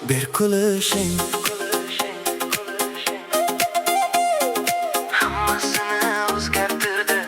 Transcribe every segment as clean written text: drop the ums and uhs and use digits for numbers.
bir kulishing hammasini o'zgartirdi.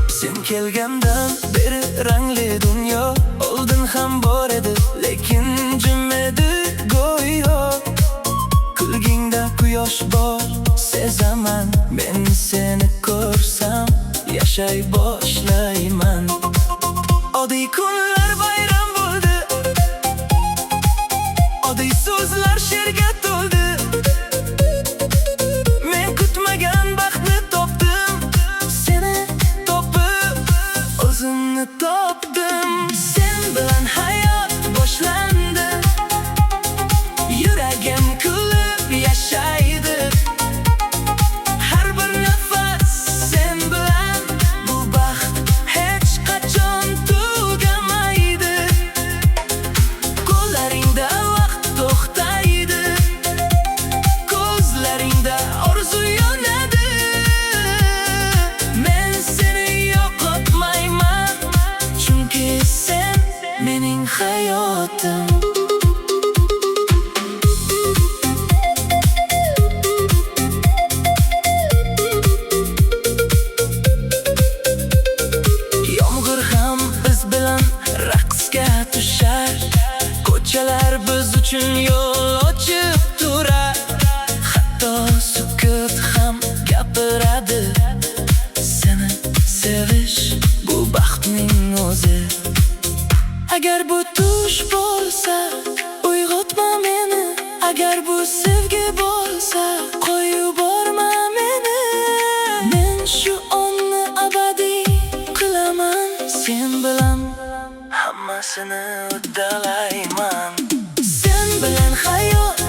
Sen kelgandan beri rangli dunyo, oldin ham bor edi lekin jim edi go'yo. Kulgingda quyosh bor sezaman, men seni ko'rsam yashay boshlayman. Oddiy kunlar bayram bo'ldi, oddiy so'zlar she'rga to'ldi. Men kutmagan baxtni topdim, seni topib o'zimni topdim. Sen bilan hayot boshlandi, yuragim kulib yashaydi. Har bir nafas sen bilan, bu baxt hech qachon tugamaydi. Qo'llaringda vaqt to'xtaydi, ko'zlaringda orzu yonadi. Men seni yo'qotmayman, chunki sen mening hayotim. Yomg'ir ham biz bilan raqsga tushar, ko'chalar biz uchun yo'l ochib turar. Hatto sukut ham gapiradi. Seni sevish bu baxtning o'zi. Agar bu tush bo'lsa, uyg'otma meni. Agar bu sevgi bo'lsa, qo'yib yuborma meni. Men shu onni abadiy qilaman, sen bilan hammasini uddalayman. Sen bilan hayot